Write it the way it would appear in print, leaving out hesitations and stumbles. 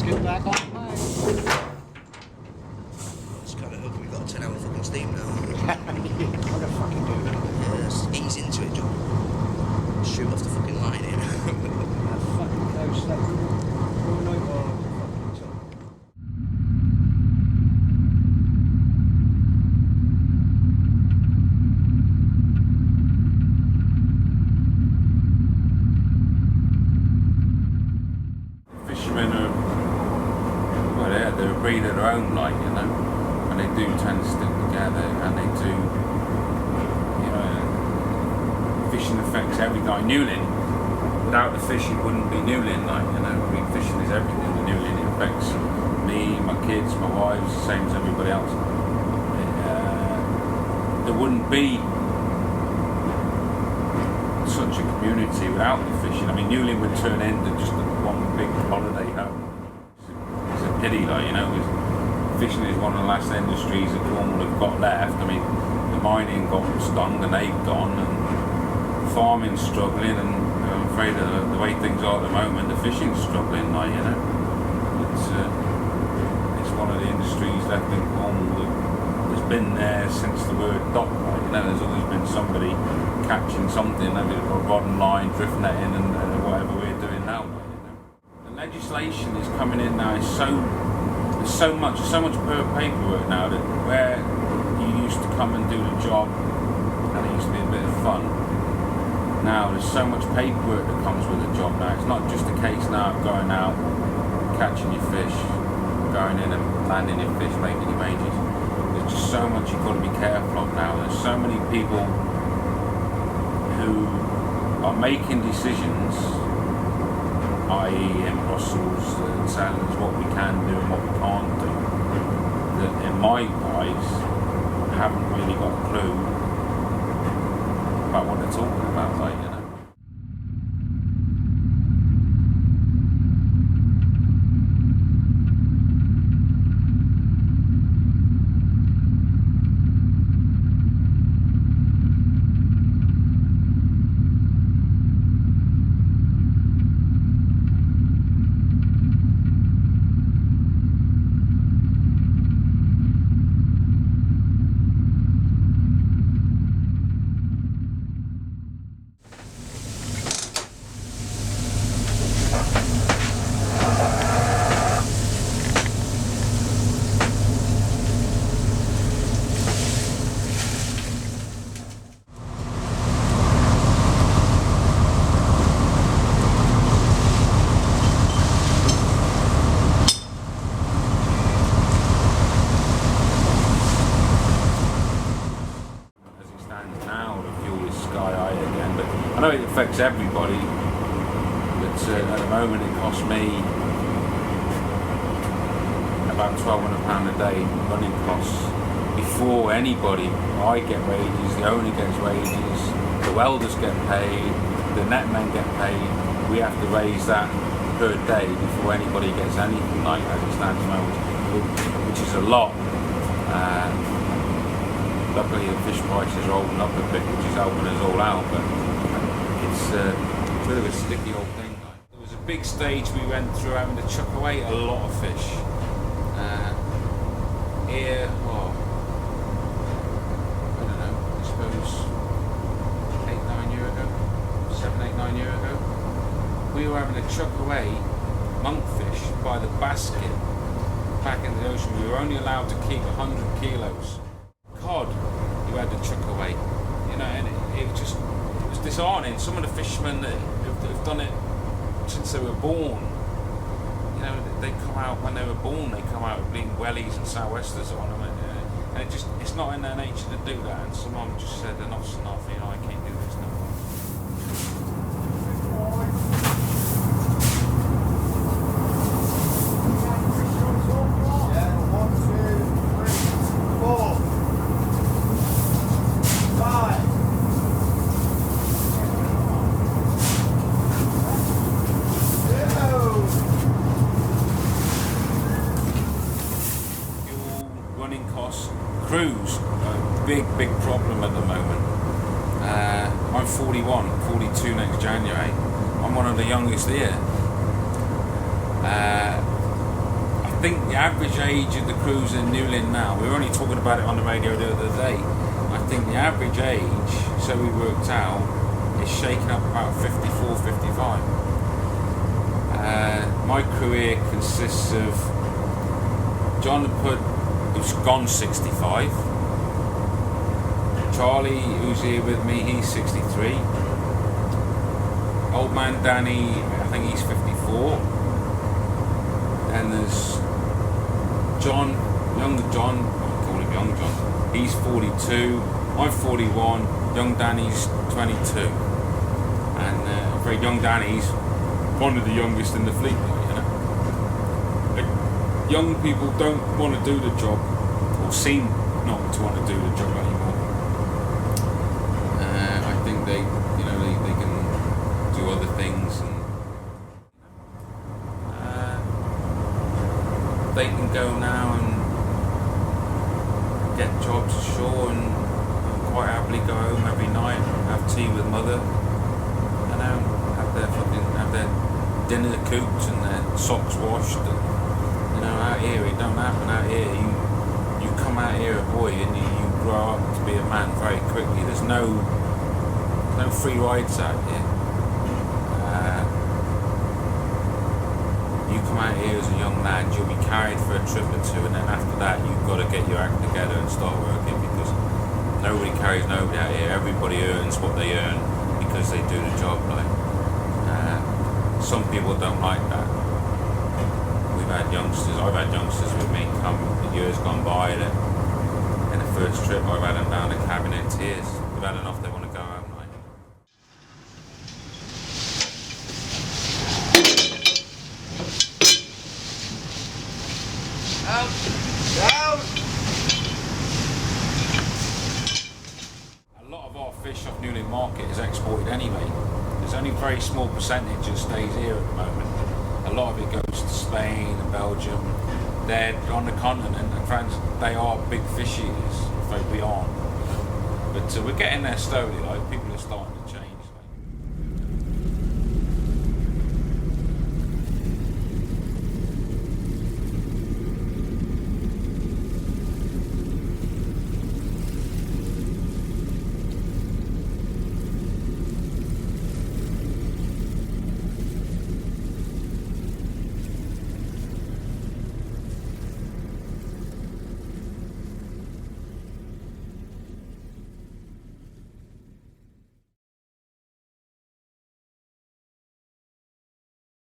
get back on the plane. It's kind of hook. We've got 10 hours fucking steam now. What the fucking do that? Yes, ease into it, John. Shoot off the fucking line here. That fucking coast, that all night while fucking top. Fishermen are, well, they're a breed of their own, like, you know, and they do tend to stick together, and they do, you know, fishing affects everything. Like Newlyn, without the fish it wouldn't be Newlyn, like, you know, I mean, fishing is everything to Newlyn. It affects me, my kids, my wives, the same as everybody else. There wouldn't be such a community without the fishing. I mean, Newlyn would turn into just one big holiday home. It's a pity, like, you know, because fishing is one of the last industries that Cornwall have got left. I mean, the mining got stung and they've gone, and farming's struggling, and I'm afraid of the way things are at the moment, the fishing's struggling, like, you know. It's one of the industries left in Cornwall that's been there since the word dock, like, you know. There's always been somebody catching something, maybe a rod and line, drift netting, and whatever we're doing now, like, you know. The legislation is coming in now. There's so much paperwork now that where you used to come and do the job and it used to be a bit of fun, now there's so much paperwork that comes with the job now. It's not just a case now of going out, catching your fish, going in and landing your fish, making your wages. There's just so much you've got to be careful of now. There's so many people who are making decisions, i.e. in Brussels, telling us what we can do and what we can't do, that in my eyes haven't really got a clue about what they're talking about, like, you know. I know it affects everybody, but at the moment it costs me about £1,200 a day running costs. Before anybody, I get wages, the owner gets wages, the welders get paid, the netmen get paid. We have to raise that per day before anybody gets anything, like as it stands now, which is a lot. Luckily the fish prices are holding up a bit, which is helping us all out, but it's a bit of a sticky old thing. There was a big stage we went through having to chuck away a lot of fish. Here, I don't know, I suppose 8-9 years ago, 7-8-9 years ago, we were having to chuck away monkfish by the basket back into the ocean. We were only allowed to keep 100 kilos. Cod you had to chuck away, you know, and it was disheartening. Some of the fishermen that have done it since they were born, you know, they come out when they were born, they come out with bleeding wellies and sou'westers on them, and it's not in their nature to do that, and some of them just said enough's enough, you know, I can't do this no more. Crews are a big problem at the moment. I'm 41, 42 next January. I'm one of the youngest here. think the average age of the crews in Newlyn now, we were only talking about it on the radio the other day, I think the average age, so we worked out, is shaking up about 54, 55. My crew here consists of John the Pud, who's gone 65, Charlie, who's here with me, he's 63, old man Danny, I think he's 54, and there's John, young John, I call him young John, he's 42, I'm 41, young Danny's 22, and I'm afraid young Danny's one of the youngest in the fleet, you know. Like, young people don't want to do the job, or seem not to want to do the job anymore. I think they can do other things, and they can go now and get jobs ashore and quite happily go home every night, have tea with mother, and have their dinner cooked and their socks washed. And, you know, out here it don't happen. Out here you come out here a boy and you grow up to be a man very quickly. There's no free rides out here. You come out here as a young lad, you'll be carried for a trip or two, and then after that you've got to get your act together and start working, because nobody carries nobody out here. Everybody earns what they earn because they do the job. Like, some people don't like that. I've had youngsters with me come years gone by that in the first trip I've had them down the cabin in tears. They've had enough, they want to go home. Like. Down! A lot of our fish off Newlyn Market is exported anyway. There's only a very small percentage that stays here at the moment. A lot of it goes to Spain and Belgium. They're on the continent, and France, they are big fish eaters, if we aren't. But we're getting there slowly, like people are starting